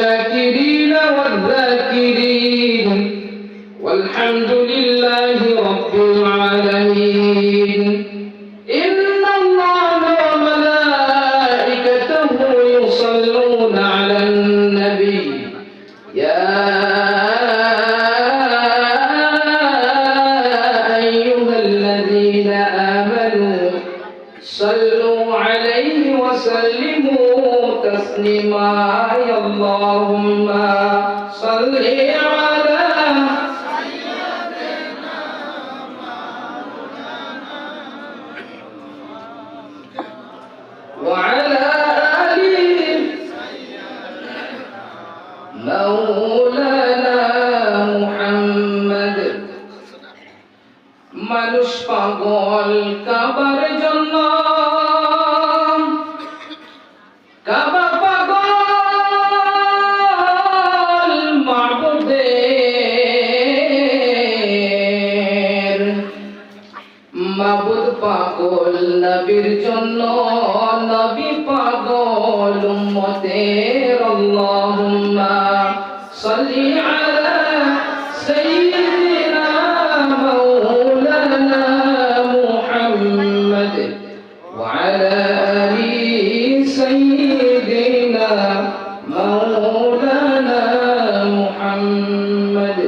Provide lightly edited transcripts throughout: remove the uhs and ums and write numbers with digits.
والشاكرين والذاكرين والحمد لله رب العالمين إن الله وملائكته يصلون على النبي يا أيها الذين آمنوا صلوا عليه وسلموا تسليما يا اللهم صل على سيدنا وعلى آل مولانا محمد মানুষ পাগল কাবার জন্য কাবা পাগল মাবুদের মাবুদ পাগল নবীর জন্য নবী পাগল উম্মতের আল্লাহুম্মা সাল্লি আলা সাইয়্যিদিনা মাওলানা মুহাম্মদ ওয়া আলা আলি সাইয়্যিদিনা মাওলানা মুহাম্মদ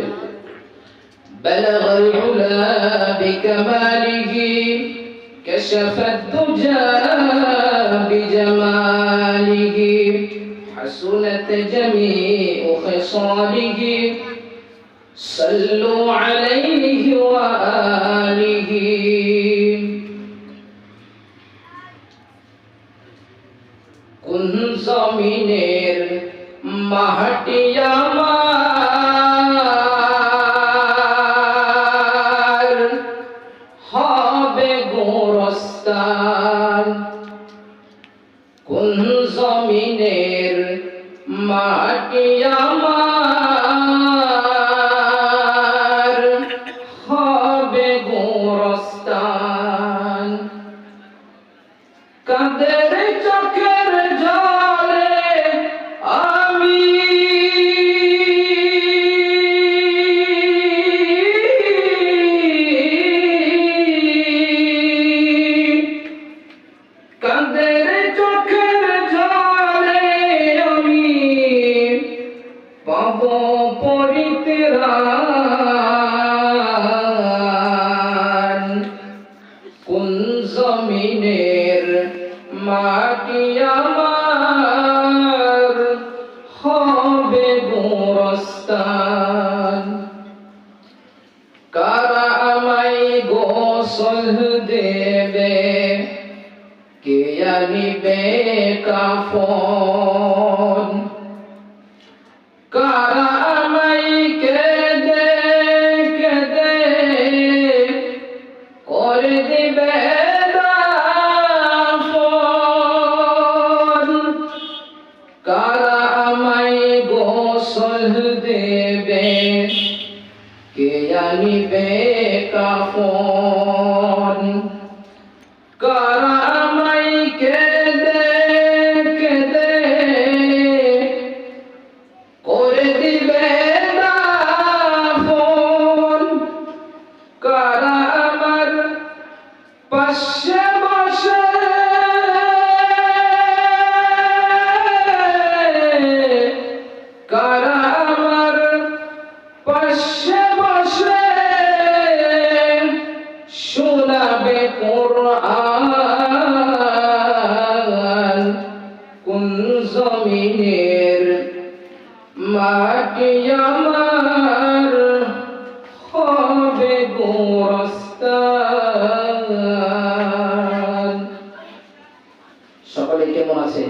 بلغ العلا بكماله كشف الدجى بجماله حسنت جميع خصاله صلوا عليه وآله كن زمينير মাটিয়া কোন জমিনের মাটি আমার হবে গোরস্থান কাদের চোখের জলে আমি কাদের চোখের জলে আমি পাব পরিত্রাণ কোন জমিনের মাটি আমার হবে গোরস্থান কারা আমায় গোসল দেবে কে আনিবে কাফন কারা আমায় কেঁদে কেঁদে করে দিবে দাফন কারা আমায় গোসল দেবে কে আনিবে কাফন কারা আমায় কেঁদে কেঁদে করে দিবে দাফন কারা আমার পাশে বসে কারা আমার পাশে বসে শোনাবে কোরআন কোন জমিনের মাটি আমার হবে গোরস্থান সকলে কেমন আছেন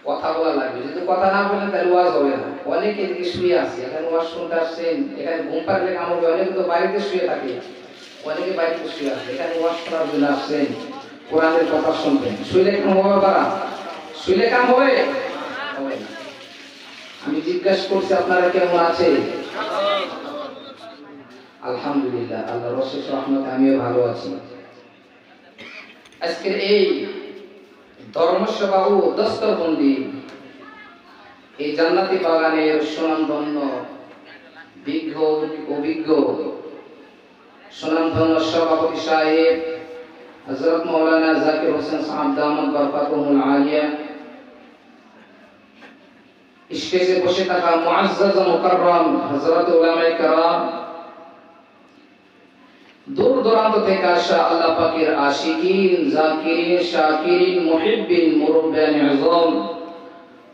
কথা বলা লাগবে যদি কথা না বলেন তাহলে ওয়াজ হবে না অনেকে এদিকে শুয়ে আছে এখানে ওয়াজ শুনতে আসছেন এখানে ঘুম পাড়লে কাম হবে অনেকে তো বাড়িতে শুয়ে থাকে অনেকে বাড়িতে শুয়ে আছে এখানে ওয়াজ শোনার জন্য আসছেন কোরআনের কথা শুনবেন শুইলে কাম হবে বাবা শুইলে কাম হবে হবে না আমি জিজ্ঞাসা করছি আপনারা কেমন আছেন আলহামদুলিল্লাহ আল্লাহর অশেষ রহমতে আমিও ভালো আছি আজকের এই ধর্মসভা ও দস্তরবন্দি এই জান্নাতি বাগানের সুনামধন্য বিজ্ঞ অভিজ্ঞ সুনামধন্য সভাপতি সাহেব হযরত মাওলানা জাকির হোসেন সাহেব দামাত বরকাতুহুল আলিয়া, স্টেজে বসে থাকা মুআজ্জাজ ও মুকাররম হযরত উলামায়ে কেরাম, দূর দূরান্ত থেকে আসা আল্লাহ পাকের আশিকিন, জাকিরিন, শাকিরিন, মুহিব্বিন, মুরব্বিয়ান আযম,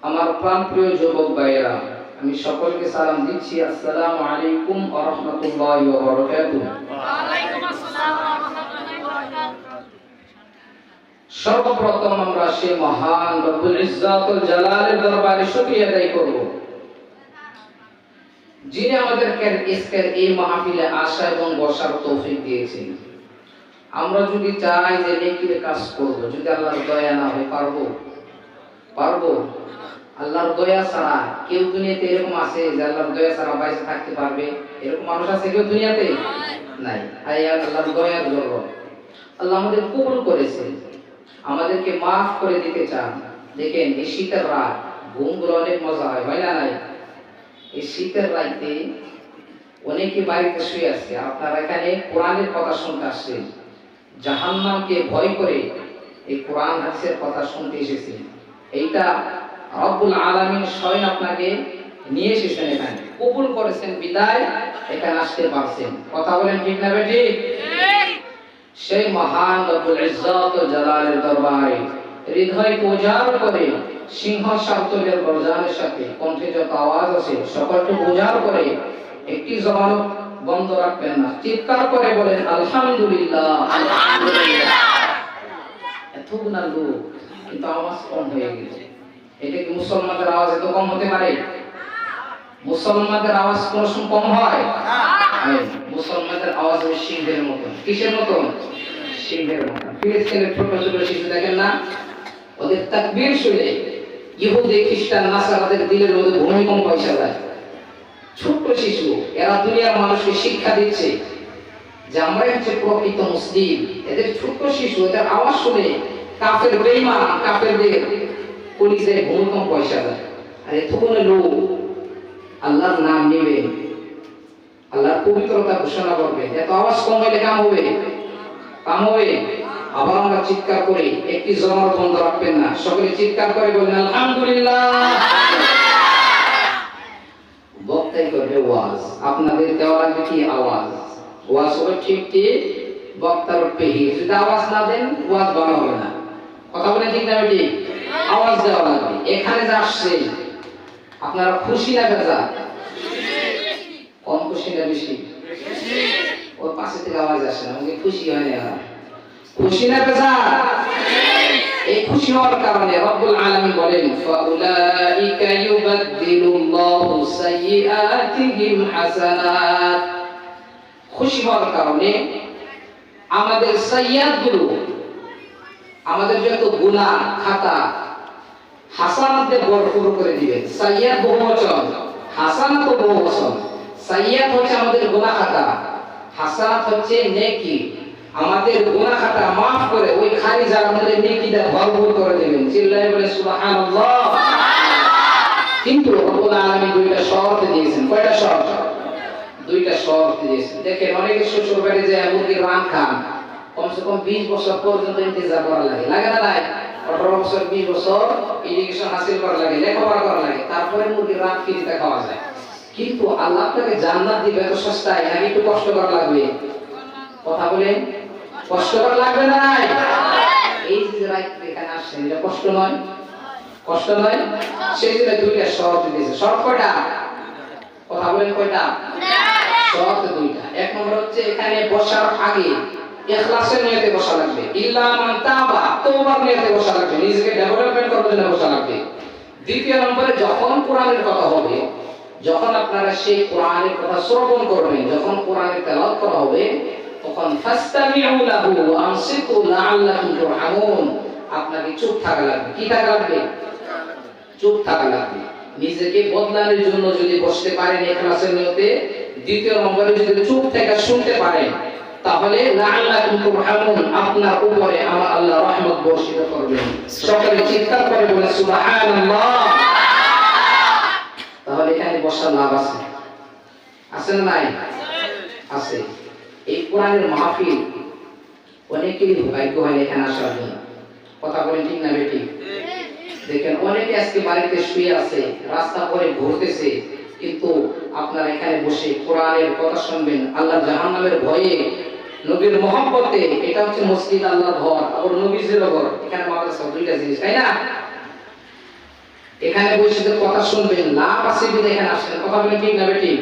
আমার প্রাণপ্রিয় যুবক ভাইয়েরা, আমি সকলকে সালাম দিচ্ছি। আসসালামু আলাইকুম ওয়া রাহমাতুল্লাহি ওয়া বারাকাতুহু। ওয়া আলাইকুম আসসালাম ওয়া রাহমাতুল্লাহি ওয়া বারাকাতুহু। সর্বপ্রথম আমরা সেই মহান রব্বুল ইজ্জাতুল জালালের দরবারে শুকরিয়া আদায় করব, যিনি আমাদেরকে আজকের এই মাহফিলে আসা এবং বসার তৌফিক দিয়েছেন। আমরা যদি চাই যে নেকির কাজ করব, যদি আল্লাহর দয়া না হয় পারবো? আল্লাহর দয়া ছাড়া কেউ দুনিয়াতে এরকম আছে যে আল্লাহর দয়া ছাড়া বাইরে থাকতে পারবে? এরকম মানুষ আছে কেউ দুনিয়াতে? নাই। আল্লাহর দয়ার জরুরত। আল্লাহ আমাদের কবুল করেছেন, আমাদেরকে মাফ করে দিতে চান। দেখেন এই শীতের রাত ঘুমগুলো অনেক মজা হয় না? নাই। এই শীতের রাতে অনেকে বাড়িতে শুয়ে আছে, আপনারা এখানে কোরআনের কথা শুনতে আসছেন, জাহান্নামকে ভয় করে এই কোরআন হাদিসের কথা শুনতে এসেছেন। এইটা রব্বুল আলামিন স্বয়ং আপনাকে নিয়ে এসেছেন, এখানে কবুল করেছেন বিদায় এখানে আসতে পারছেন। কথা বলেন ঠিক না বেটি? সেই মহান রব্বুল ইজ্জত ও জালালের দরবারে হৃদয়কে উজাড় করে সিংহ সার্থকের গর্জনের সাথে কণ্ঠে যত আওয়াজ আছে সকলকে উজাড় করে একটি জবান বন্ধ রাখবেন না, চিৎকার করে বলেন আলহামদুলিল্লাহ। আলহামদুলিল্লাহ। এতগুলো লোক কিন্তু আওয়াজ কম হয়ে গেছে। এটা কি মুসলমানদের আওয়াজ এত কম হতে পারে? মুসলমানদের আওয়াজ কোনো সময় কম হয় না। মুসলমানদের আওয়াজ ওই সিংহের মতন। কিসের মতন? সিংহের মতন। ফিলিস্তিনের ছোট ছোট শিশু দেখেন না, ওদের তাকবীর শুনে ইহুদি খ্রিস্টান নাসারাদের দিলের মধ্যে ভূমিকম্প এসে যায়। ছোট শিশু, এরা দুনিয়ার মানুষকে শিক্ষা দিচ্ছে যে আমরাই হচ্ছে প্রকৃত মুসলিম। এদের ছোট শিশু, এদের আওয়াজ শুনে কাফের বেঈমান, কাফেরদের কলিজায় ভূমিকম্প এসে যায়। আর এতগুলো লোক আল্লাহর নাম নেবে, আল্লাহর পবিত্রতা ঘোষণা করবে, এত আওয়াজ কম হলে কাম হবে? আবার আমরা চিৎকার করি, একটি জমার বন্ধ রাখবেন না, সকলে চিৎকার করে বলেন আলহামদুলিল্লাহ। বক্তাই করবে ওয়াজ, আপনাদের দেওয়া লাগবে কি আওয়াজ? ওয়াজ হবে ঠিক ঠিক, বক্তার পেহি। যদি আওয়াজ না দেন ওয়াজ ভালো হবে না। কথা বলেন ঠিক না বেটি? আওয়াজ দেওয়া লাগবে। এখানে যা আসছে আপনারা খুশি না বেজা? কম খুশি না বেশি? ওর পাশে থেকে আওয়াজ আসে না, আমাকে খুশি হয় না। খুশি না বেজা? এই খুশি হওয়ার কারণে রব্বুল আলামিন বলেন ফাউলাইকা ইউবাদদিলুল্লাহু সাইয়্যাতিহিম হাসানাত। খুশি হওয়ার কারণে আমাদের সাইয়্যাতগুলো, আমাদের যত গুনাহ খাতা হাসানাতে ভরপুর করে দিবেন। সাইয়্যাত বহুবচন, হাসানাত বহুবচন। সাইয়্যাত হচ্ছে আমাদের গুনাহ খাতা, হাসানাত হচ্ছে নেকি। আমাদের গুনাহ খাতা maaf করে ওই খালি জায়গার মধ্যে নেকিটা ভরপুর করে দিবেন। চিল্লায়ে বলে সুবহানাল্লাহ। কিন্তু রব্বুল আলামিন দুইটা শর্ত দিয়েছেন। কয়টা শর্ত? দুইটা শর্ত দিয়েছেন। দেখেন অনেকে শ্বশুর বাড়ি যায় মুরগির রান খান, কমসে কম 20 বছর পর্যন্ত ইন্তজার করা লাগে না? নাই? 18 বছর 20 বছর এডুকেশন হাসিল করা লাগে, লেখাপড়া করা লাগে, তারপরে মুরগির রান ফ্রিতে খাওয়া যায়। কিন্তু আল্লাহ আপনাকে জান্নাত দিবে এত সস্তায়, নাকি একটু কষ্ট করা লাগবে? কথা বলেন, কষ্ট করা লাগবে না? নাই? এই যে রাইট এখানে আসছেন, এটা কষ্ট নয়? কষ্ট নয়? সেই জন্য দুইটা শর্ত দিয়েছে। শর্ত কয়টা? কথা বলেন কয়টা? শর্ত দুইটা। এক নম্বর হচ্ছে এখানে বসার আগে ইখলাসের নিয়তে বসা লাগবে। ইল্লা মান তাবা, তওবার নিয়তে বসা লাগবে, নিজেকে ডেভেলপমেন্ট করার জন্য বসা লাগবে। দ্বিতীয় নম্বরে যখন কোরআনের কথা হবে, যখন আপনারা সেই কোরআনের কথা শ্রবণ করবেন, যখন কোরআনের তেলাওয়াত করা হবে, তখন ফাসতামিউ লাহু ওয়া আনসিতু লাআল্লাকুম তুরহামুন। আপনাকে চুপ থাকা লাগবে। কি থাকা লাগবে? চুপ থাকা লাগবে। নিজেকে বদলানোর জন্য যদি বসতে পারেন ইখলাসের নিয়তে, দ্বিতীয় নম্বরে যদি চুপ থেকে শুনতে পারেন, তাহলে লাআল্লাকুম তুরহামুন, আপনার উপরে আমার আল্লাহ রহমত বর্ষিত করবেন। সকলে চিৎকার করে বলেন সুবহানাল্লাহ। বসার লাভ আছে, আছে না নাই? আছে। এই কোরআনের মাহফিল অনেকেরই ভাগ্য হয় এখানে আসার জন্য। কথা বলেন ঠিক না বেটি? দেখেন অনেকে আজকে বাড়িতে শুয়ে আছে, রাস্তা পরে ঘুরতেছে, কিন্তু আপনারা এখানে বসে কোরআনের কথা শুনবেন, আল্লাহ জাহান্নামের ভয়ে, নবীর মহব্বতে। এটা হচ্ছে মসজিদ, আল্লাহর ঘর, আবার নবীজির ঘর। এখানে মাদ্রাসা, দুইটা জিনিস, তাই না? এখানে বসে যে কথা শুনবেন, লাভ আছে যদি এখানে আসেন। কথা বলেন ঠিক না বেটি?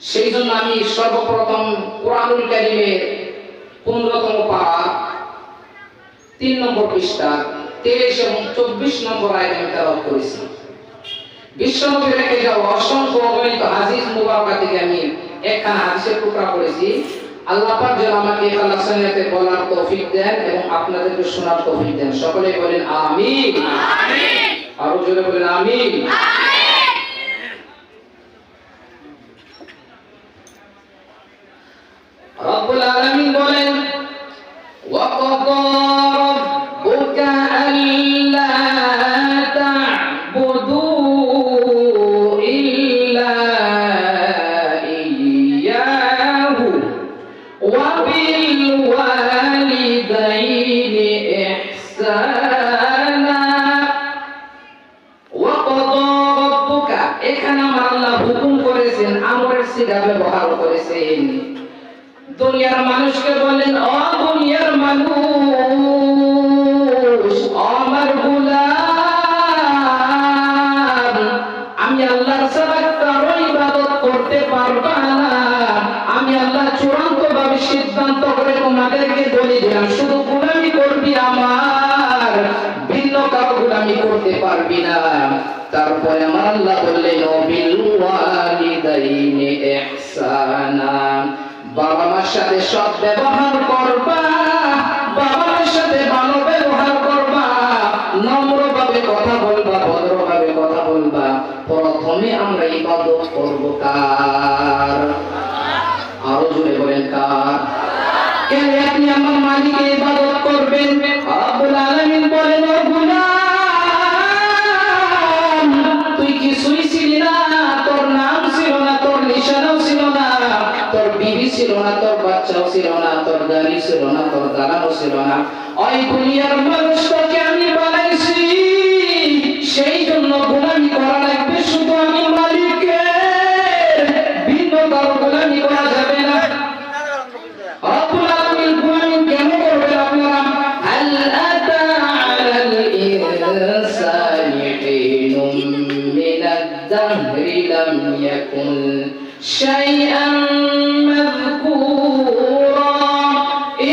সেই জন্য আমি সর্বপ্রথম কোরআনুল কারীমের 15তম পারা 3 নম্বর পৃষ্ঠা 23 এবং 24 নম্বর আয়াত আমি তেলাওয়াত করেছি। বিশ্বনবী রেখে যাওয়া অসংখ্য অগণিত হাদিস মুবারকা থেকে আমি একখানা হাদিসের টুকরা পড়েছি। আল্লাহ পাক যেন আমাকে ইখলাস নিয়তে বলার তৌফিক দেন এবং আপনাদেরকে শোনার তৌফিক দেন। সকলে বলেন আমিন। আমিন। আরো জোরে বলেন আমিন। আমিন। রব্বুল আলামিন বলেন, ওয়া ক্বাদা রাব্বুকা আল্লা তা'বুদু ইল্লা ইয়্যাহু ওয়া বিল ওয়ালিদাইনি ইহসানা। ওয়া ক্বাদা রাব্বুকা, এখানে আমার আল্লাহ হুকুম করেছেন, আমরের সিগা ব্যবহার করেছেন। দুনিয়ার মানুষকে বলেন, ও দুনিয়ার মানুষ, আমার গোলাম, আমি আল্লাহর ছাড়া কারো ইবাদত করতে পারবা না। আমি আল্লাহ চূড়ান্ত ভাবে সিদ্ধান্ত করে তোমাদেরকে বলে দিলাম, শুধু গোলামি করবি আমার, ভিন্ন কারো গোলামি করতে পারবি না। তারপরে আমার আল্লাহ বললেন, বিল ওয়ালিদাইনি ইহসানা, বাবা মার সাথে সৎ ব্যবহার করবা, বাবা মার সাথে ভালো ব্যবহার করবা, নম্রভাবে কথা বলবা, ভদ্রভাবে কথা বলবা। প্রথমে আমরা ইবাদত করব কার? আরো জোরে বলেন কার? কেন আপনি আমার মালিকের ইবাদত করবেন? রব্বুল আলামিন বলেন, ও গোলাম, তুই কিছুই ছিলি না, তোর নাম ছিল না, তোর নিশানাও ছিল না, তোর বিবি ছিল না, তোর বাচ্চাও ছিল না, তোর গাড়ি ছিল না, তোর দালানও ছিল না। ওই দুনিয়ার মানুষটাকে আমি বানাইছি, সেই জন্য গোলামি করা লাগবে শুধু আমি মালিকের, ভিন্ন কারো গোলামি করা যাবে না। রব্বুল আলামিন গোলামি কেন করবেন আপনারা? হাল আতা আলাল ইনসানি হিনুম মিনাদ দাহরি লাম ইয়াকুন শাইআন মাযকুরা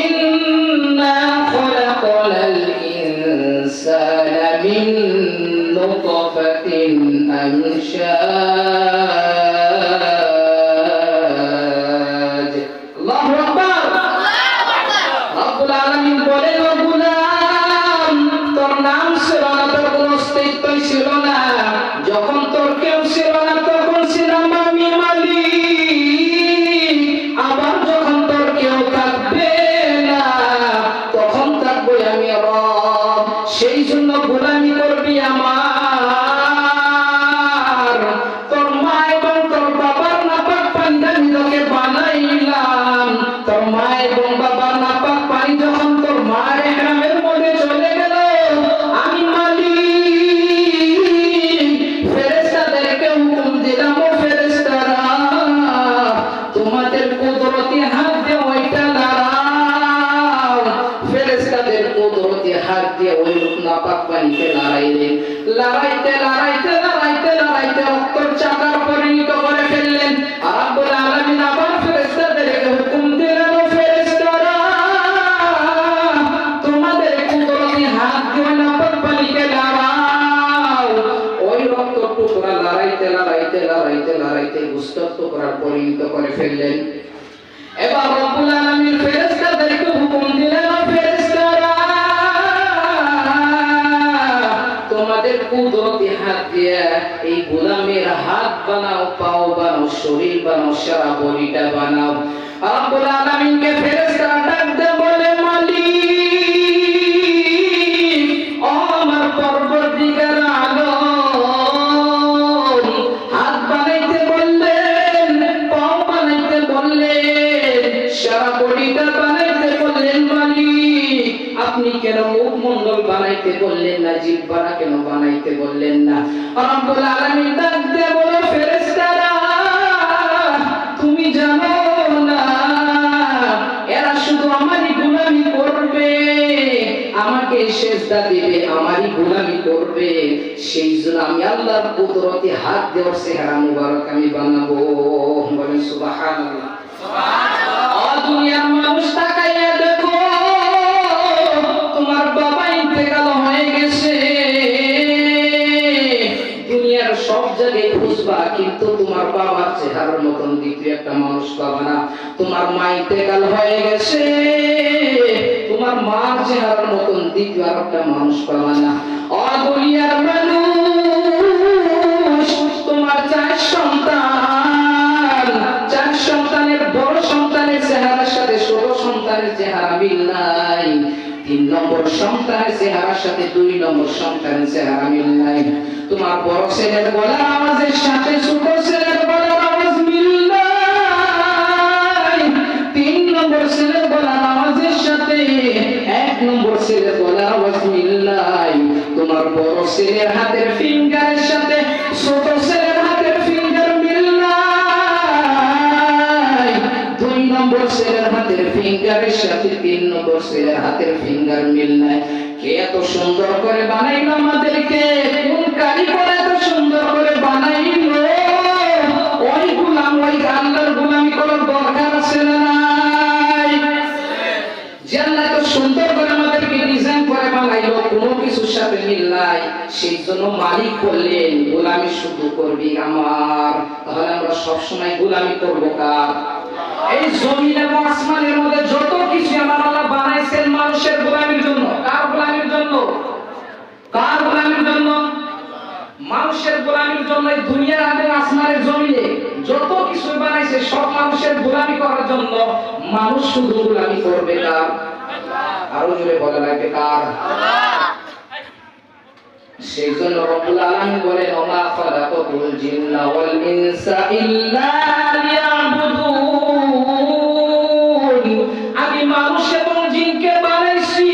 ইন্না খলাকনাল ইনসানা মিন নুতফাতিন আমশাজ। আল্লাহু আকবার। রব্বুল আলামিন বলেন, ও গোলাম, তোর নাম ছিল না, তোর কোনো অস্তিত্বই ছিল না, যখন তোর কেউ ছিল না তখন ছিলাম আমি মালিক, আবার যখন তোর কেউ থাকবে না তখন থাকবো আমি রব। সেই জন্য গোলামি করবি আমার। তোর মা এবং তোর বাবার নাপাক পানি আমি তোকে বানাইলাম, তোর মা এবং বাবার নাপাক পানি যখন তোর মায়ের ইহরামের মধ্যে চলে গেল, আমি মালিক ফেরেশতাদেরকে হুকুম দিলাম, ও ফেরেশতারা তোমাদের কুদরতি হাত দিয়ে ওইটা নাড়াও। ফেরেশতাদের কুদরতি হাত দিয়ে ওই নাপাক পানিকে নাড়াইলেন, লড়াইতে লড়াইতে লড়াইতে লড়াইতে রক্তর চাকার পরিণত করে ফেললেন। রব্বুল আলামিন আবার ফেরেশতাদেরকে হুকুম দিলেন, ও ফেরেশতারা তোমাদের কুদরতি হাত দিয়ে নাপাক পানিকে নাড়াও। ওই রক্ত টুকরা লড়াইতে লড়াইতে লড়াইতে লড়াইতে গোশত টুকরার পরিণত করে ফেললেন। এবার রব্বুল আলামিন ফেরেশতাদেরকে হুকুম দিলেন, ও ফেরেশতারা তোমাদের কুদরতি হাত দিয়ে এই গোলামের হাত বানাও, পাও বানাও, শরীর বানাও, সারা বডিটা বানাও। রব্বুল আলামিনকে ফেরেশতারা ডাক দিয়ে বলে, মালিক, ও আমার পরবর্তীকার আলম, হাত না? জিহ্বাটা কেন বানাইতে বললেন না? রব্বুল আলামিন ডাক দিয়ে বলে, ফেরেশতারা তুমি জানো না এরা শুধু আমারই গোলামি করবে, আমাকে সিজদা দিবে, আমারই গোলামি করবে, সেই জন্য আমি আল্লাহর কুদরতি হাত দেওয়ার চেহারা মুবারক আমি বানাবো। বলেন সুবহানাল্লাহ। দুনিয়ার মানুষ তাকাইয়া দেখো, তোমার বাবা ইন্তেকাল হয়ে গেছে, দুনিয়ার সব জায়গায় খুঁজবা কিন্তু তোমার বাবার চেহারার মতন দ্বিতীয় একটা মানুষ পাবা না। তোমার মা ইন্তেকাল হয়ে গেছে, তোমার মার চেহারার মতন দ্বিতীয় আর একটা মানুষ পাবা না। দুনিয়ার মানুষ তোমার চার সন্তানের বড় সন্তানের চেহারার সাথে ছোট সন্তানের চেহারা মিল নাই, 3 নম্বর সন্তানের চেহারার সাথে 2 নম্বর সন্তানের চেহারা মিল নাই। তোমার বড় ছেলের গলার আওয়াজের সাথে ছোট ছেলের গলার আওয়াজ মিল নাই, 3 নম্বর ছেলের গলার আওয়াজের সাথে 1 নম্বর ছেলের গলার আওয়াজ মিল নাই। তোমার বড় ছেলের হাতের ফিঙ্গারের সাথে ছোট ছেলের হাতের ফিঙ্গার মিল নাই, 2 নম্বর ছেলের হাতের ফিঙ্গারের সাথে 3 নম্বর ছেলের হাতের ফিঙ্গার মিল নাই। কে এত সুন্দর করে বানাইলো আমাদেরকে? কোন কারিগর এত সুন্দর করে বানাইলো? ওই গোলাম, ওই আল্লাহর গোলামি করার দরকার আছে না নাই? যে আল্লাহ এত সুন্দর করে আমাদেরকে ডিজাইন করে বানাইলো, কোনো কিছুর সাথে মিল নাই, সেই জন্য মালিক বললেন গোলামি শুধু করবি আমার। তাহলে আমরা সবসময় গোলামি করবো কার? এই জমিন এবং আসমানের মধ্যে যত কিছু আমার আল্লাহ বানাইছেন মানুষের গোলামির জন্য। কার গোলামির জন্য? কার গোলামির জন্য? মানুষের গোলামির জন্য। এই দুনিয়ার এবং আসমানের জমিনে যত কিছু বানাইছে সব মানুষের গোলামি করার জন্য। মানুষ শুধু গোলামি করবে কার? আরো জোরে বলা লাগবে কার? সেই জন্য রব্বুল আলামিন বলেন, ওমা খালাকাতুল জিন্না ওয়াল ইনসা ইল্লা লিয়াবুদুন, আমি মানুষ এবং জিনকে বানাইছি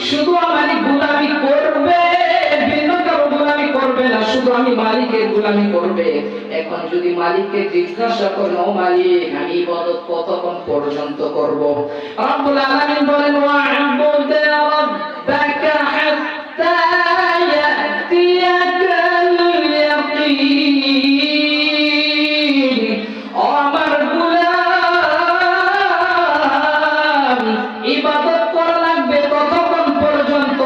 শুধু আমারই গোলামি করবে, ভিন্ন কারো গোলামি করবে না, শুধু আমি মালিকের গোলামি করবে। এখন যদি মালিককে জিজ্ঞাসা করেন, ও মালিক আমি ইবাদত কতক্ষণ পর্যন্ত করব? রব্বুল আলামিন বলেন, ওয়া'বুদ রাব্বাকা হাত্তা ইয়াতিয়াকাল ইয়াকিন, ও আমার গোলাম ইবাদত করা লাগবে ততক্ষণ পর্যন্ত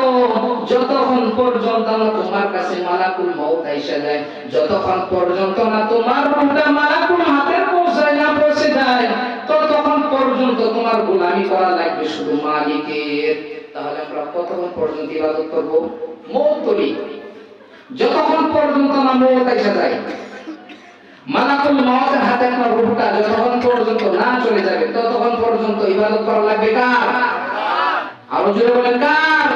যতক্ষণ পর্যন্ত না তোমার কাছে মালাকুল মউত আইসা যায়, যতক্ষণ পর্যন্ত না তোমার রূহটা মালাকুল হাতের পৌঁছে যায় ততক্ষণ পর্যন্ত তোমার গোলামি করা লাগবে শুধু মালিকের। তাহলে আমরা কতক্ষণ পর্যন্ত ইবাদত করব? মউত করি যতক্ষণ পর্যন্ত না মউত আইসা যায়, মালাকুল মউতের হাতে আপনার রূহটা যতক্ষণ পর্যন্ত না চলে যাবে ততক্ষণ পর্যন্ত ইবাদত করা লাগবে কার? আরো জোরে বলেন কার?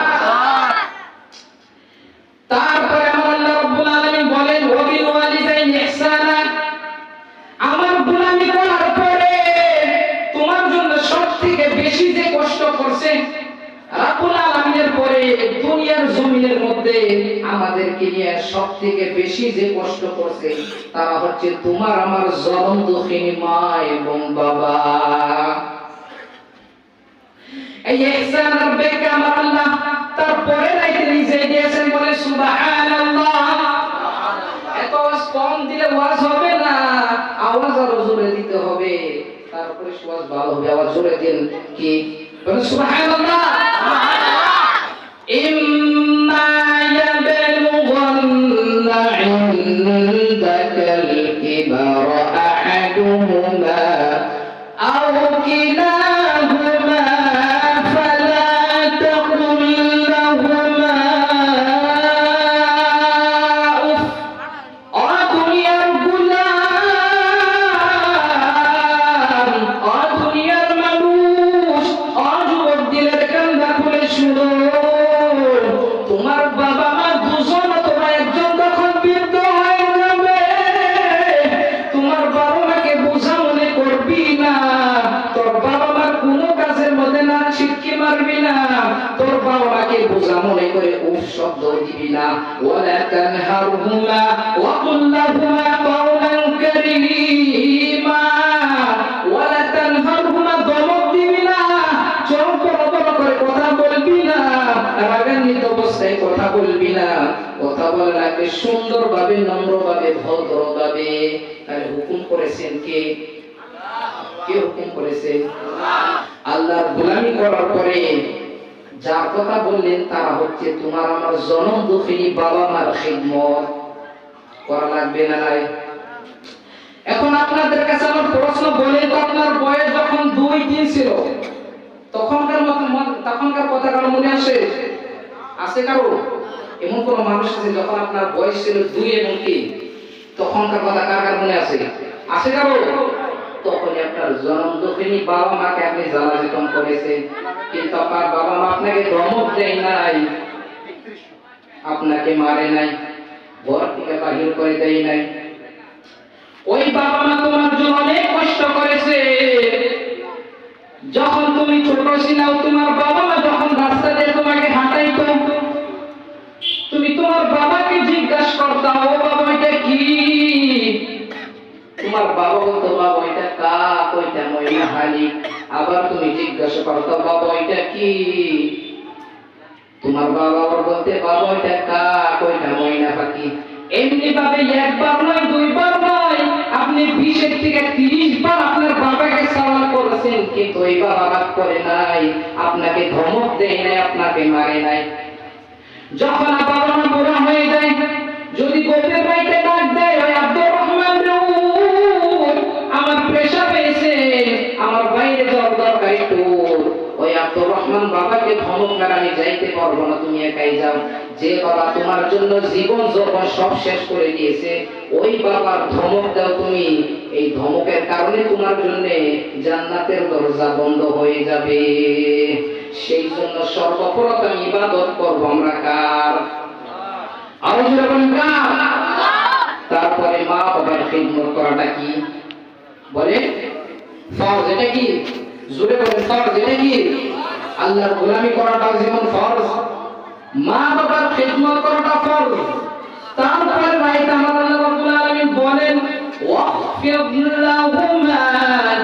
তারপরে আল্লাহ রাব্বুল আলামিন বলেন, ওয়া বিল ওয়ালিদাইনি ইহসানা, আমার গোলামি করার পরে তোমার জন্য সবথেকে বেশি যে কষ্ট করছে রাব্বুল আলামিনের পরে দুনিয়ার জমিনের মধ্যে আমাদেরকে নিয়ে সবথেকে বেশি যে কষ্ট করছে তারা হচ্ছে তোমার আমার জনম দুঃখিনী মা এবং বাবা। এই ইহসান আর বেকা আমার আল্লাহ তারপরে রাইতে নিজে দিয়েছেন, বলে সুবহানাল্লাহ। এত কম দিলে ওয়াজ হবে না, আওয়াজ আরো জোরে দিতে হবে, তারপরে ওয়াজ ভালো হবে। আওয়াজ জোরে দিন কি? বলে সুবহানাল্লাহ। ইম্মা ইয়াবলুগান্না ইনদাকাল কিবারা আহাদুহুমা আও কিলাহুমা ফালা তাকুল লাহুমা উফ। ও দুনিয়ার গোলাম, ও দুনিয়ার মানুষ, ও যুবক দিলের কান দিবি না ওয়ালা তানহারহুমা ওয়া কুল লাহুমা কাওলান কারীমা ওয়ালা তানহারহুমা ধমক দিবি না চোখ বড় করে কথা বলবি না রাগান্বিত অবস্থায় কথা বলবি না কথা বলা লাগবে সুন্দরভাবে নম্রভাবে ভদ্রভাবে তাহলে হুকুম করেছেন কে কে হুকুম করেছেন আল্লাহর গোলামি করার পরে যার কথা বললেন তারা হচ্ছে তোমার আমার জনম দুঃখিনী বাবা মার খিদমত করা লাগবে না নাই এখন আপনাদের কাছে আমার প্রশ্ন বলে তো আপনার বয়স যখন 2-3 ছিল তখনকার কথা কারো মনে আছে কারো এমন কোন মানুষ আছে যখন আপনার বয়স ছিল 2 এবং 3 তখনকার কথা কার মনে আছে কারো তখন আপনার জনম দুঃখিনী বাবা মাকে আপনি জ্বালাতন করেছেন কিন্তু আপনার বাবা মা আপনাকে ধমক দেয় নাই আপনাকে মারে নাই ঘর থেকে বাহির করে দেয় নাই ওই বাবা মা তোমার জন্য অনেক কষ্ট করেছে যখন তুমি ছোট ছিলাও তোমার বাবা মা যখন রাস্তা দিয়ে তোমাকে হাঁটাইতো তুমি তোমার বাবাকে জিজ্ঞাসা করতা ও বাবা এটা কি তোমার বাবা বলতো বাবা এটা কাক ওইটা ময়না হালি আবার তুমি জিজ্ঞাসা করতো বাবা এটা কি তোমার বাবা বলতে বাবা এটা কাক ওইটা ময়না পাখি এমনি ভাবে একবার নয় 2 বার নয় আপনি 20 থেকে 30 বার আপনার বাবাকে সওয়াল করেছেন কিন্তু ওই বাবা রাগ করে নাই আপনাকে ধমক দেয় নাই আপনাকে মারে নাই যখন বাবা মা বুড়া হয়ে যায় যদি গোপের বাড়িতে ডাক দেয় ওই আব্দুর রহমান আমার প্রেশার পেয়েছে আমার বাইরে যাওয়ার দরকার একটু ওই আব্দুর রহমান বাবাকে ধমক না আমি যাইতে পারবো না তুমি একাই যাও যে বাবা তোমার জন্য জীবন যৌবন সব শেষ করে দিয়েছে ওই বাবার ধমক দাও তুমি এই ধমকের কারণে তোমার জন্য জান্নাতের দরজা বন্ধ হয়ে যাবে সেই জন্য সর্বপ্রথম ইবাদত করব আমরা কার আর যখন কার তারপরে মা বাবার খিদমত করাটা কি বলে ফরজ এটা কি জোরে বলেন ফরজ এটা কি আল্লাহর গোলামি করাটা যেমন ফরজ মা বাবার খিদমত করাটা ফরজ তারপরে রাইতে আল্লাহ রাব্বুল আলামিন বলেন ওয়াগফির লাহুমা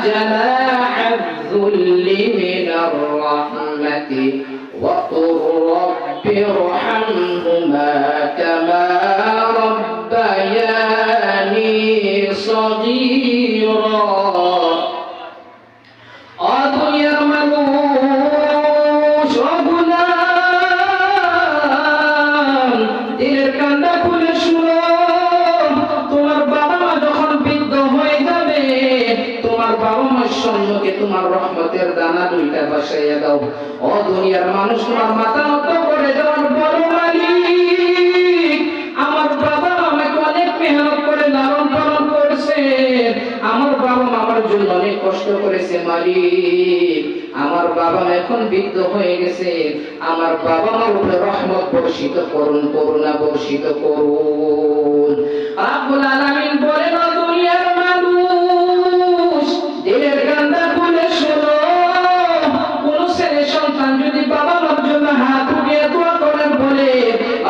জানাহায যুল্লি মিনার রাহমাতি ওয়া কুর রাব্বিরহামহুমা কামা রাব্বায়ানি সগীরা দুনিয়ার মানুষ দিলের কান্না খুলে শুনো তোমার বাবা মা যখন বৃদ্ধ হয়ে যাবে তোমার বাবা মার সম্মুখে তোমার রহমতের দানা 2টা বসাইয়া দাও ও দুনিয়ার মানুষ তোমার মাথা নত করে দেওয়ার বড় মালিক আমার বাবা আমাকে অনেক মেহনত করে লালন পালন করেছে আমার বাবা আমার জন্য অনেক কষ্ট করেছে মালিক আমার বাবা মা এখন বৃদ্ধ হয়ে গেছে আমার বাবা মার উপরে রহমত বর্ষিত করুন করুণা বর্ষিত করুন রব্বুল আলামিন বলেন ও দুনিয়ার মানুষ দিলের কান্না খুলে শোনো কোন ছেলে সন্তান যদি বাবা মার জন্য হাত উঠিয়ে দোয়া করেন বলে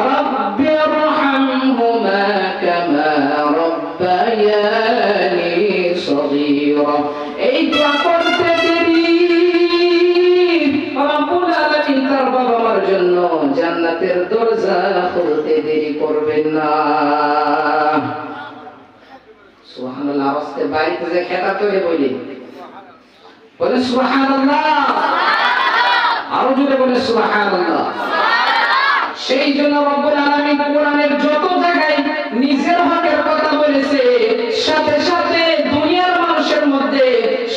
রাব্বিরহামহুমা কামা রাব্বায়ানি সগীরা এই দোয়া করতে দেরি রব্বুল আলামিন তার বাবা মার জন্য জান্নাতের দরজা খুলতে দেরি করবেন না সুবহানাল্লাহ আওয়াজে বাড়িতে যে খেতা তৈরি বলে সুবহানাল্লাহ আরো জোরে বলে সুবহানাল্লাহ সেই জন্য রব্বুল আলামিন কোরআনের যত জায়গায় নিজের হকের কথা বলেছে সাথে সাথে দুনিয়ার মানুষের মধ্যে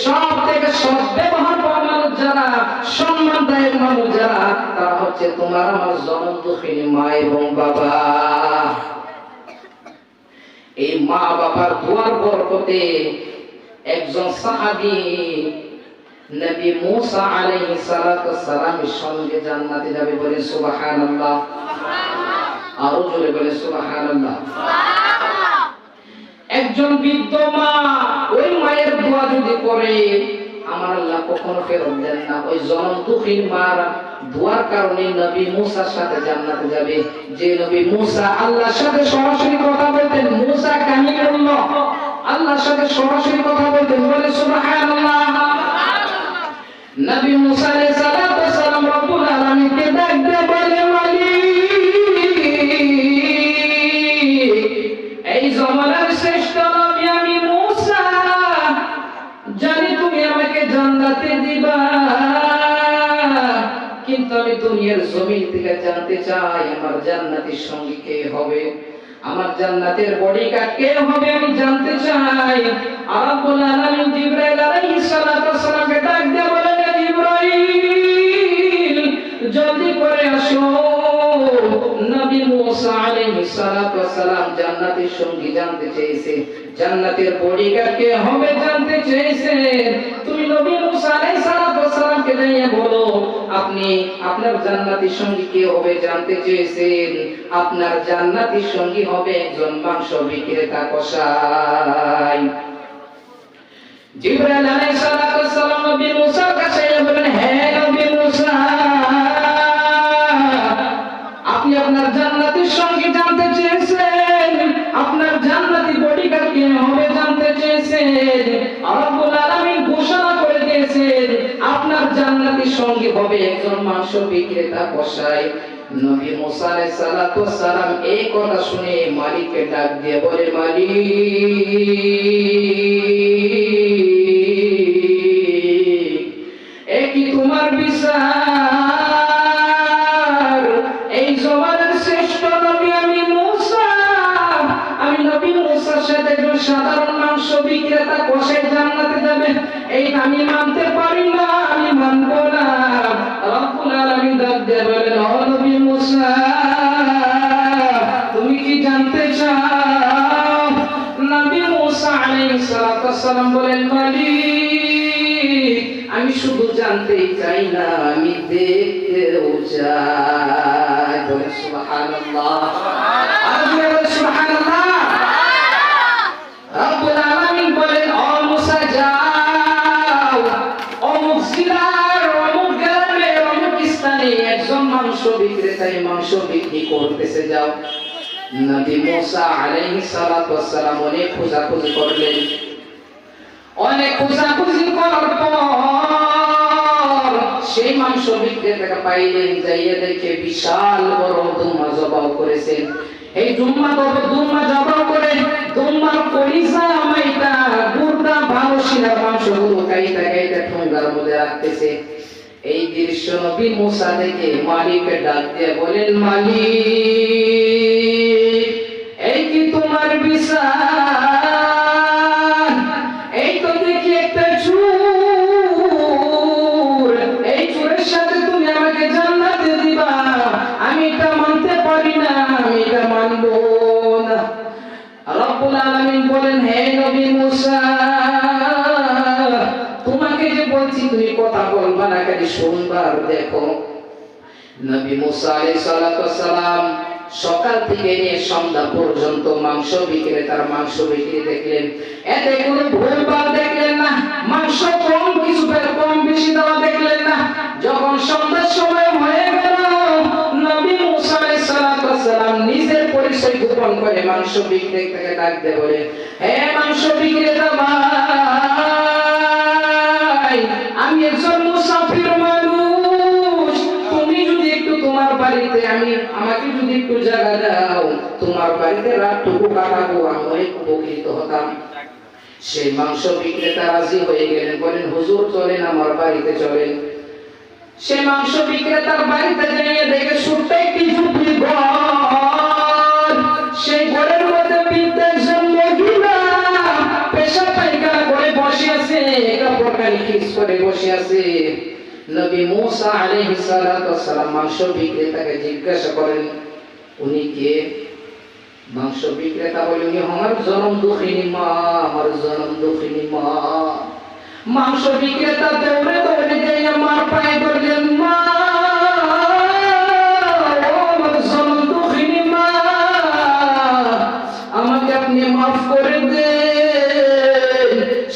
সবথেকে সদ্ব্যবহার করা মানুষ যারা সম্মানদায়ক মানুষ যারা তারা হচ্ছে তোমার আমার জনম দুঃখিনী মা এবং বাবা এই মা বাবার দোয়ার বরকতে একজন সাহাবী নবী মুসা আলাইহিস সালাতু সালামের সঙ্গে জান্নাতে যাবে বলে সুবহানাল্লাহ আরো জোরে বলে সুবহানাল্লাহ একজন বৃদ্ধ মা ওই মায়ের দোয়া যদি করে আমার আল্লাহ কখনো ফেরত দেন না। ওই জনম দুঃখীর মার দোয়ার কারণে নবী মুসার সাথে জান্নাতে যাবে। যে নবী মুসা আল্লাহর সাথে সরাসরি কথা বলতেন, মুসা কালিমুল্লাহ, আল্লাহর সাথে সরাসরি কথা বলতেন, বলে সুবহানাল্লাহ। নবী মুসা আলাইহিস সালাতু ওয়াস সালাম রব্বুল আলামিনকে ডাক দিয়ে বলে, এই জমানার শ্রেষ্ঠ নবী আমি মুসা, জানি তুমি আমাকে জান্নাতে দিবা, কিন্তু আমি দুনিয়ার জমিন থেকে জানতে চাই আমার জান্নাতের সঙ্গী কে হবে, আমার জান্নাতের বডিগার্ড কে হবে, আমি জানতে চাই। রব্বুল আলামিন জিবরাইল আলাইহিস সালাতু ওয়াস সালামকে ডাক দিয়ে বলেন, জিবরাইল জলদি করে আসো। নবী মুসা আলাইহিস সালাতু ওয়াস সালাম জান্নাতের সঙ্গী জানতে চেয়েছে, জান্নাতের বডিগার্ড কে হবে জানতে চেয়েছে। তুমি নবী মুসা আলাইহিস সালাতু ওয়াস সালামকে জানিয়ে বলো, আপনি আপনার জান্নাতের সঙ্গী কে হবে জানতে চেয়েছেন, আপনার জান্নাতের সঙ্গী হবে একজন মাংস বিক্রেতা কসাই। জিবরাইল আলাইহিস সালাতু ওয়াস সালাম নবী মুসার কাছে বলেন, হে নবী মুসা, আপনি আপনার জান্নাতের সঙ্গী জানতে চেয়েছেন, আপনার জান্নাতি বডিগার্ড কে হবে জানতে চেয়েছেন। রব্বুল আলামিন ঘোষণা করে দিয়েছেন, আপনার জান্নাতি সঙ্গী হবে একজন মাংস বিক্রেতা কসাই। নবী মুসা আলাইহিস সালাতু ওয়াস সালাম এই কথা শুনে মালিককে ডাক দিয়ে বলে, মালিক, এ কি তোমার বিচার? এই জমানার শ্রেষ্ঠ নবী আমি মুসা, আমি নবী মুসার সাথে একজন সাধারণ মাংস বিক্রেতা কসাই জান্নাতে যাবে, এই আমি মানতে পারি না, আমি মানব না। রব্বুল আলামিন ডাক দিয়ে বলেন, ও নবী মুসা, তুমি কি জানতে চাও? নবী মুসা আলাইহিস সালাতু ওয়াস সালাম বলেন, মালিক, আমি শুধু জানতেই চাই না, আমি দেখতেও চাই। বলেন সুবহানাল্লাহ, সুবহানাল্লাহ। রব্বুল আলামিন বলেন, ও মুসা যাও, অমুক জেলার অমুক গ্রামে অমুক স্থানে একজন মাংস বিক্রেতায় মাংস বিক্রি করতেছে, যাও। নবী মুসা আলাইহিস সালাতু ওয়াস সালাম অনেক খোঁজাখুঁজি করলেন, অনেক খোঁজাখুঁজি করার পর সেই মাংস বিক্রেতাকে পাইলেন, যাইয়া দেখে বিশাল বড় দুম্বা জবাই করেছেন। এই দুম্বা জবাই করে দুম্বার কলিজা মাইটা গুর্দা ভালোসিনা মাংসগুলো কাইটা কাইটা ঠোঙ্গার মধ্যে রাখতেছে। এই দৃশ্য নবী মুসা দেখে মালিককে ডাক দিয়ে বলেন, মালিক, এই কি তোমার বিচার? এই তো দেখি একটা চোর, এই চোরের সাথে তুমি আমাকে জান্নাতে দিবা, আমি এটা মানতে পারি না, আমি এটা মানবো না। রব্বুল আলামিন বলেন, হে নবী মুসা, তোমাকে যে বলছি তুমি কথা বলবা না, খালি শুনবা আর দেখো। নবী মুসা আলাইহিস সালাতু ওয়াস সালাম সকাল থেকে নিয়ে সন্ধ্যা পর্যন্ত মাংস বিক্রেতার মাংস বিক্রি দেখলেন, এতে কোনো ভুলভাল দেখলেন না, মাংস কম কিছু কম বেশি দেওয়া দেখলেন না। যখন সন্ধ্যার সময় হয়ে গেল, নবী মুসা আলাইহিস সালাতু ওয়াস সালাম নিজের পরিচয় গোপন করে মাংস বিক্রেতাকে ডাক দিয়ে বলে, হে মাংস বিক্রেতা ভাই, আমি একজন মুসাফির মানুষ, তুমি যদি একটু তোমার বাড়িতে আমাকে যদি একটু জায়গা দাও, তোমার বাড়িতে রাতটুকু কাটাবো, আমি অনেক উপকৃত হতাম। সেই মাংস বিক্রেতা রাজি হয়ে গেলেন, বলেন, হুজুর চলেন, আমার বাড়িতে চলেন। সে মাংস বিক্রেতার বাড়িতে যেয়ে দেখে ছোট্ট একটি ঝুপড়ি ঘর, সেই ঘরের মধ্যে একজন মহিলা পেশা পায়খানা করে বসে আছে, কাপড়খানি খিস করে বসে আছে। নবী মুসা আলাইহিস সালাতু ওয়াস সালাম মাংস বিক্রেতাকে জিজ্ঞাসা করেন, উনি কে? মাংস বিক্রেতা বলে, উনি আমার জনম দুঃখিনী মা, আমার জনম দুঃখিনী মা। মাংস বিক্রেতা দৌড়ে দৌড়ে গিয়ে মার পায়ে ধরলেন, মা, আমার জনম দুঃখিনী মা, আমাকে আপনি মাফ করে দেন,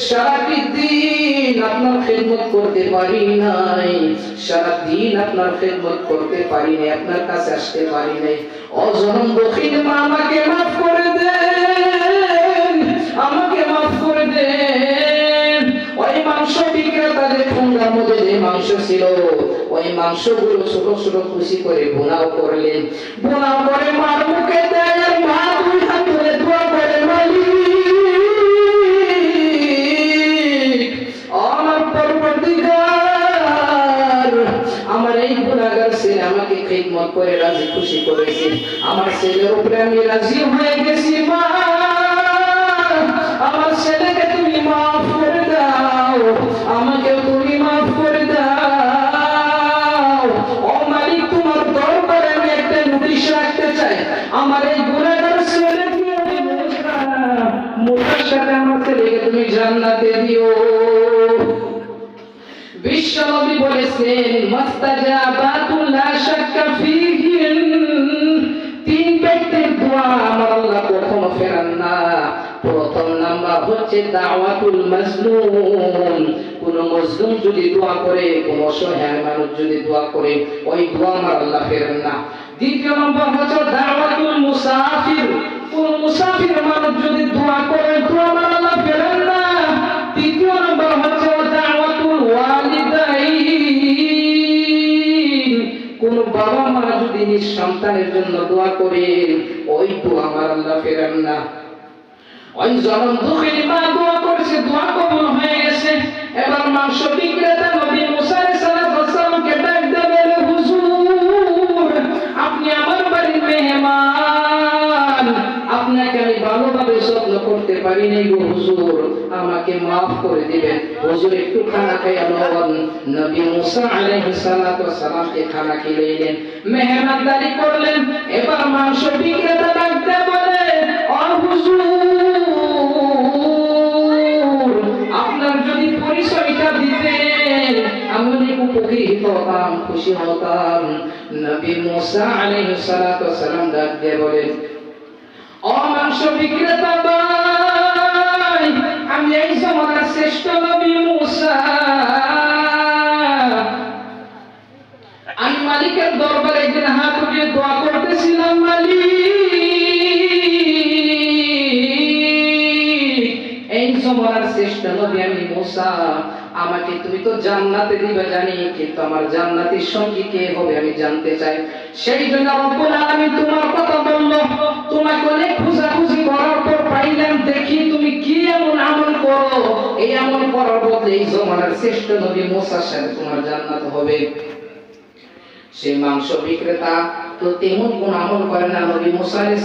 সারাটি দিন আপনার খেদমত করতে পারি নাই, সারা দিন আপনার খেদমত করতে পারি নাই, আপনার কাছে আসতে পারি নাই। ও জনম বখিল মা, আমাকে মাফ করে দেন, আমাকে মাফ করে দেন। ওই মাংস বিক্রেতাদের ঠোঙ্গার মধ্যে যে মাংস ছিল, ওই মাংসগুলো ছোট ছোট খুশি করে ভুনাও করলেন, ভুনাও করে মার মুখে দেয়। আর মা দুই হাত ধরে দোয়া করে, মালিক আমার পরবর্তীকার, আমার এই গুনাহগার ছেলে আমাকে খিদমত করে রাজি খুশি করেছে, আমার ছেলের উপরে আমি রাজি হয়ে গেছি। মা আমার ছেলেকে তুমি মাফ করে দাও, আমাকে তুমি মাফ করে দাও। ও মালিক, তোমার দরবারে আমি একটা নোটিশ রাখতে চাই, আমার এই গুনাহগার ছেলেকে মুসার সাথে আমার ছেলেকে তুমি জান্নাতে দিও। বিশ্বনবী বলেছেন, মুস্তাজাবাতুন লা শাক্কা ফীহিন, তিন ব্যক্তির দোয়া আমার আল্লাহ কখনো ফেরান না। প্রথম নাম্বার হচ্ছে দাওয়াতুল মাজলুম, কোন মজলুম যদি দোয়া করে, কোন অসহায় মানুষ যদি দোয়া করে, ওই দোয়া আমার আল্লাহ ফেরান না। দ্বিতীয় নম্বর হচ্ছে দাওয়াতুল মুসাফির, কোন মুসাফির মানুষ যদি দোয়া করে, দোয়া আমার আল্লাহ ফেরান না। তৃতীয় নম্বর হচ্ছে দাওয়াতুল ওয়ালিদাইন, কোন বাবা মা যদি নিজ সন্তানের জন্য দোয়া করে, ওই দোয়া আমার আল্লাহ ফেরান না। ওই জনম দুঃখিনী মা দোয়া করেছে, দোয়া কবুল হয়ে গেছে। এবার মাংস বিক্রেতা নবী মুসা আলাইহিস সালামকে ডাক দেবে, হুজুর আপনি আমার বাড়ির মেহমান, আপনাকে আমি ভালোভাবে যত্ন করতে পারি নাই গো হুজুর, আমাকে মাফ করে দিবেন। হুজুর একটু খানা খাইয়া লন। নবী মুসা আলাইহিস সালামকে খানা খাইলেন, মেহমানদারি করলেন। এবার মাংস বিক্রেতা ডাক দেবে, বলে ও হুজুর আপনার যদি পরিচয়টা দিতেন আমি অনেক উপকৃত হতাম, খুশি হতাম। নবী মুসা আলাইহিস সালাম ডাক দিয়ে বলেন, ও মাংস বিক্রেতা ভাই, আমি এই জমানার শ্রেষ্ঠ নবী মুসা, আমি মালিকের দরবারে একদিন হাত উঠিয়ে দোয়া করতেছিলাম, মালিক এই জমানার শ্রেষ্ঠ নবী আমি মুসা, আমাকে তুমি তো জান্নাতে দিবে জানি, কিন্তু আমার জান্নাতের সঙ্গী কে হবে আমি জানতে চাই। সেই জন্য রব্বুল আলামিন তোমার কথা বলল, তোমাকে অনেক খোঁজাখুঁজি করার পর পাইলাম, দেখি তুমি কি এমন আমল করো, এই আমল করার বদলে এই জমানার শ্রেষ্ঠ নবী মুসার সাথে তোমার জান্নাত হবে। সেই মাংস বিক্রেতা তো তেমন কোন আমল করে না। নবী মুসা আলাইহিস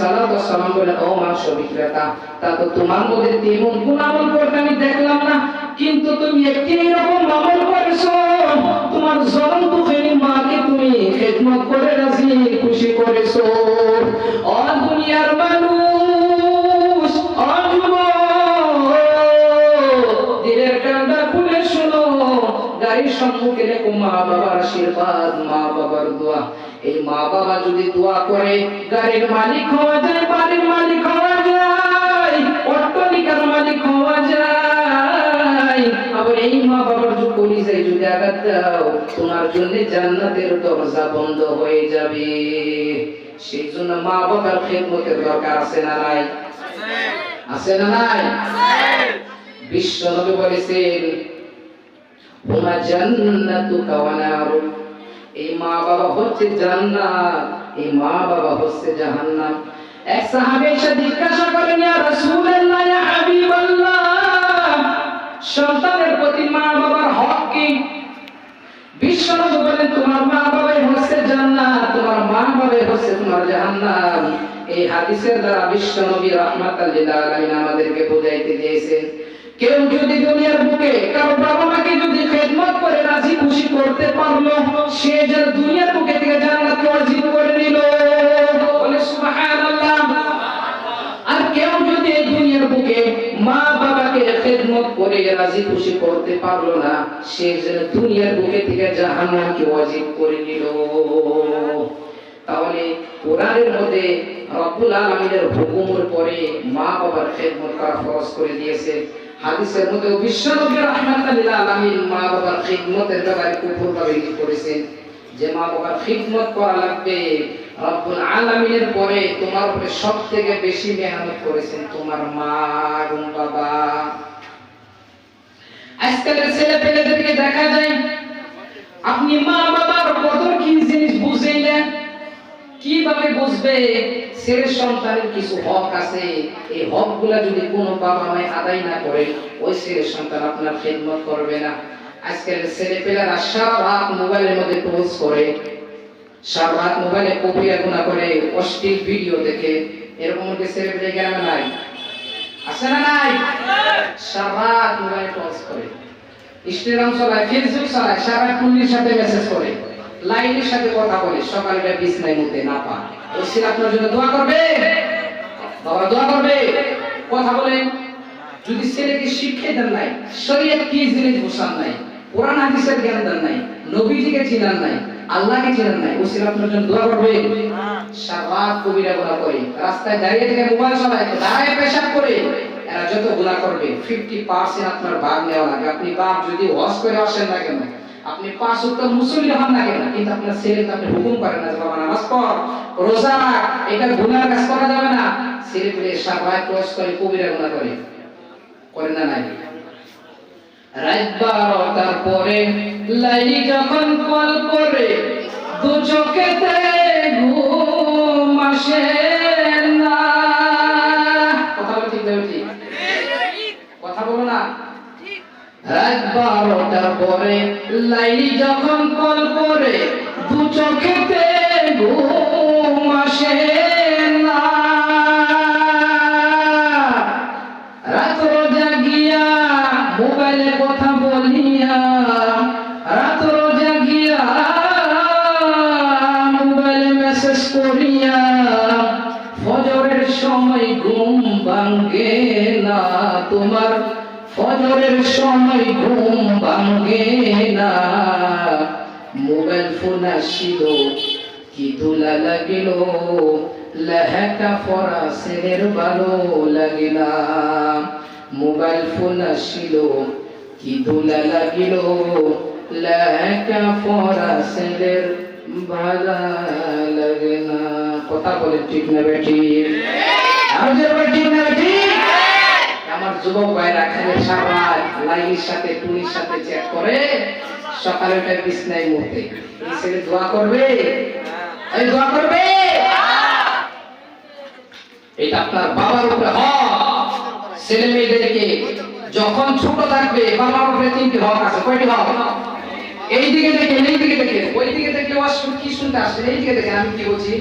সালাম বলে, ও মাংস বিক্রেতা, তা তো তোমার মধ্যে তেমন কোন আমল করতে আমি দেখলাম না, কিন্তু তুমি একটি এরকম আমল করেছো, তোমার জ্বলন্ত দুঃখিনী মাকে তুমি খেদমত করে রাজি খুশি করেছো। ও দুনিয়ার মানুষ, ও যুবক, দিলের কান্ডা খুলে শোনো, গাড়ির সম্মুখে রেখো মা বাবার আশীর্বাদ, মা বাবার দোয়া। এই মা বাবা যদি দোয়া করে, গাড়ির মালিক হওয়া যায়, বাড়ির মালিক হওয়া যায়, অট্টালিকার মালিক হওয়া যায়। আবার এই মা বাবার কলিজায় যদি আঘাত দাও, তোমার জন্য জান্নাতের দরজা বন্ধ হয়ে যাবে। সেই জন্য মা বাবার খেদমতের দরকার আছে না নাই? আছে না নাই? বিশ্ব নবী বলেছেন, হুমা জান্নাতুকা ওয়া নারুক, এই মা বাবা হচ্ছে জান্নাত, এই মা বাবা হচ্ছে জাহান্নাম। এক সাহাবী এসে জিজ্ঞাসা করেন, ইয়া রাসূলুল্লাহ, ইয়া হাবিবাল্লাহ, সন্তানের প্রতি মা বাবার হক কি? বিশ্ব নবী বলেন, তোমার মা বাবাই হচ্ছে জান্নাত, তোমার মা বাবাই হচ্ছে তোমার জাহান্নাম। এই হাদিসের দ্বারা বিশ্ব নবী রাহমাতাল লিল আলামিন আমাদেরকে বোঝাইতে দিয়েছেন, কেউ যদি দুনিয়ার বুকে কারো বাবা মাকে যদি খেদমত করে রাজি খুশি করতে পারলো, সে যেন দুনিয়ার বুকে থেকে জান্নাতকে অর্জিত করে নিল। বলে সুবহানাল্লাহ। আর কেউ যদি এই দুনিয়ার বুকে মা বাবাকে খেদমত করে রাজি খুশি করতে পারলো না, সে যেন দুনিয়ার বুকে থেকে জাহান্নামকে অর্জিত করে নিল। তাহলে কোরআনের মধ্যে রব্বুল আলামিনের হুকুমের পরে মা বাবার খেদমত করা ফরজ করে দিয়েছে। হাদিসের মধ্যে বিশ্বনবী রাহমাতুল লিল আলামিন মা বাবার খিদমতের ব্যাপারে খুব ভাবে করেছেন যে মা বাবার খিদমত করা লাগবে। রব্বুল আলামিনের পরে তোমার উপরে সবথেকে বেশি মেহনত করেছেন তোমার মা এবং বাবা। আজকালের ছেলে পেলেদেরকে দেখা যায় আপনি মা বাবার কদর কি জিনিস বুঝাইলেন, কিভাবে বুঝবে? ছেলের সন্তানের কিছু হক আছে, এই হকগুলা যদি কোনো বাবা মায় আদায় না করে ওই ছেলের সন্তান আপনার খেদমত করবে না। আজকের ছেলে পেলেরা সারা রাত মোবাইলের মধ্যে পোজ করে, সারা রাত মোবাইলে কবিরা গুনাহ করে, অশ্লীল ভিডিও দেখে। এরকম কি ছেলে পেলে গ্রামে নাই? আছে না নাই? সারা রাত মোবাইলে পোজ করে, ইনস্টাগ্রাম চালায়, ফেসবুক চালায়, সারা ফোনের সাথে মেসেজ করে, লাইনের সাথে কথা বলে, সকালে বিছনায় মুতে না পা। ওই ছেলে আপনার জন্য দোয়া করবে? বাবা দোয়া করবে? কথা বলেন। যদি ছেলেকে শিক্ষা দেন নাই, শরীয়ত কি জিনিস বোঝান নাই, কোরআন হাদিসের জ্ঞান দেন নাই, নবীজিকে চিনেন নাই, আল্লাহকে চিনেন নাই, ওই ছেলে আপনার জন্য দোয়া করবে? সারা কবিরা গুনাহ করে, রাস্তায় দাঁড়িয়ে থেকে মোবাইল চালায়, দাঁড়ায় পেশাব করে, এরা যত গুনাহ করবে 50% আপনার ভাগ নেওয়া লাগে। আপনি বাপ যদি হজ করে আসেন না কেন, আপনি 5 ওয়াক্ত মুসল্লি হন না কেন, কিন্তু আপনার ছেলেকে আপনি হুকুম করেন না যে বাবা নামাজ পড়, রোজা রাখ, এটা গুনার কাজ করা যাবে না। ছেলে পেলে সারা রাত ক্রস করে কবিরা গুনাহ করে, করে না নাই? রাত 12টার পরে লাইলি যখন কল করে, দু চোখেতে ঘুম আসে না। কথা বলো ঠিক না? ঠিক কথা বলো না? রাত 12টার পরে লাইলি যখন কল করে, দু চোখেতে ঘুম আসে না। রাত্র জাগিয়া মোবাইলে কথা বলিয়া, রাত্র জাগিয়া মোবাইলে মেসেজ করিয়া, ফজরের সময় ঘুম ভাঙে না তোমার, ফজরের সময় ঘুম ভাঙে না। মোবাইল ফোন আসিল কি দোলা লাগিল, লেহেকা পরা ছেলের ভালো লাগে না। মোবাইল ফোন আসিল কি দোলা লাগিল, লেহেকা পরা ছেলের ভালো লাগে না। কথা বলে ঠিক না বেটি? আর যে ঠিক না বেটি? আমার যুবক ভাইরা খালি সারা লাইনের সাথে টুনির সাথে চ্যাট করে, সকালে উঠে বিছনায় মুতে। এই ছেলে দোয়া করবে? এই দোয়া করবে? এটা আপনার বাবার উপরে হক। ছেলে মেয়েদেরকে যখন ছোট থাকবে বাবার উপরে 3টি হক আছে। কয়টি হক? এই দিকে দেখে, এই দিকে দেখে, ওই দিকে দেখে ওয়াজ কি শুনতে আসে, এই দিকে দেখে আমি কি বলছি।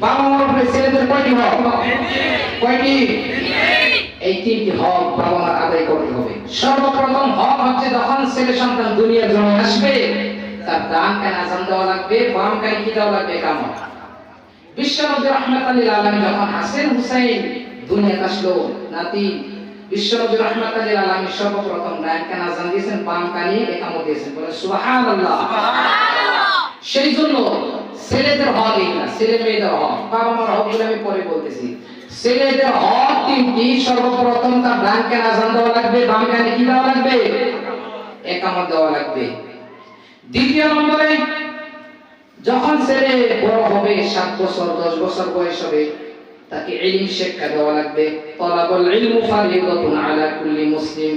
বাবা মার উপরে ছেলেদের কয়টি হক? কয়টি? এই 3টি হক বাবা মার আদায় করতে হবে। সর্বপ্রথম হক হচ্ছে যখন ছেলে সন্তান দুনিয়ার জন্য আসবে, তার ডান কানে আযান দেওয়া লাগবে, বাম কানে কি দেওয়া লাগবে? ইকামত। বিশ্বনবী রাহমাতুল লিল আলামিন যখন হাসান হুসাইন দুনিয়াতে আসলো নাতি, বিশ্বনবী রাহমাতুল লিল আলামিন সর্বপ্রথম ডান কানে আযান দিয়েছেন, বাম কানে ইকামত দিয়েছেন। বলে সুবহানাল্লাহ। সুবহানাল্লাহ। সেই জন্য ছেলেদের হক এইটা, ছেলে মেয়েদের হক। বাবা মার হকগুলো আমি পরে বলতেছি। ছেলেদের হক 3টি। সর্বপ্রথম তার ডান কানে আযান দেওয়া লাগবে, বাম কানে কি দেওয়া লাগবে? ইকামত দেওয়া লাগবে। দ্বিতীয় নম্বরে যখন ছেলে বড় হবে, 7 বছর 10 বছর বয়স হবে, তাকে ইলম শিক্ষা দেওয়া লাগবে। তালাবুল ইলমু ফারিদাতুন আলা কুল্লি মুসলিম।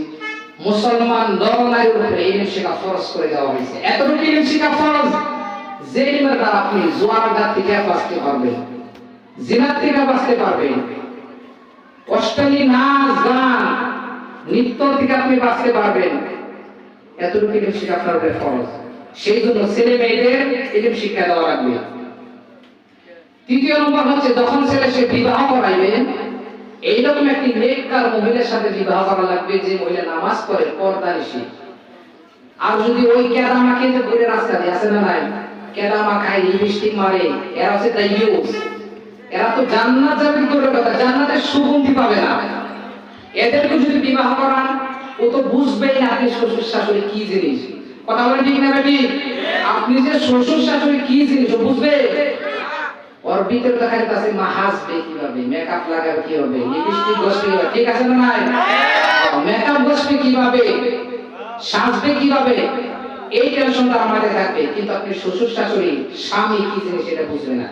মুসলমান নর-নারীর উপরে ইলম শিক্ষা ফরজ করে দেওয়া হয়েছে। এতটুকু ইলম শিক্ষা ফরজ যে ইলমের দ্বারা আপনি জুয়ার থেকে বাঁচতে পারবেন, জিনার থেকে বাঁচতে পারবেন, অশ্লীল নাচ গান নৃত্য থেকে আপনি বাঁচতে পারবেন। এতটুকু ইলম শিক্ষা আপনার উপরে ফরজ। সেই জন্য ছেলে মেয়েদের ইলম শিক্ষা দেওয়া লাগবে। তৃতীয় নম্বর হচ্ছে যখন ছেলে সে বিবাহ করাইবে, এইরকম একটি নেককার মহিলার সাথে বিবাহ করা লাগবে যে মহিলা নামাজ পড়ে, পর্দানিশী। আর যদি ওই কেদামাকে যে ঘুরে রাস্তা দিয়ে আছে না নাই, কেদামা খায়, লিপস্টিক মারে, এরা হচ্ছে দাইয়ুস। এরা তো জান্নাত যাবে কি করে কথা, জান্নাতের সুগন্ধি পাবে না। এদেরকে যদি বিবাহ করান, ও তো বুঝবেই না আপনি শ্বশুর শাশুড়ি কি জিনিস। কথা বলে ঠিক না বেটি? আপনি যে শ্বশুর শাশুড়ি কি জিনিস ও বুঝবে? ওর ভিতরে তো খালি আছে মা হাসবে কিভাবে, মেকআপ লাগাবে কিভাবে, লিপস্টিক ঘষবে কিভাবে, ঠিক আছে না নাই? মেকআপ ঘষবে কিভাবে, সাজবে কিভাবে, এই টেনশনটা আমাদের থাকবে। কিন্তু আপনি শ্বশুর শাশুড়ি স্বামী কি জিনিস এটা বুঝবে না।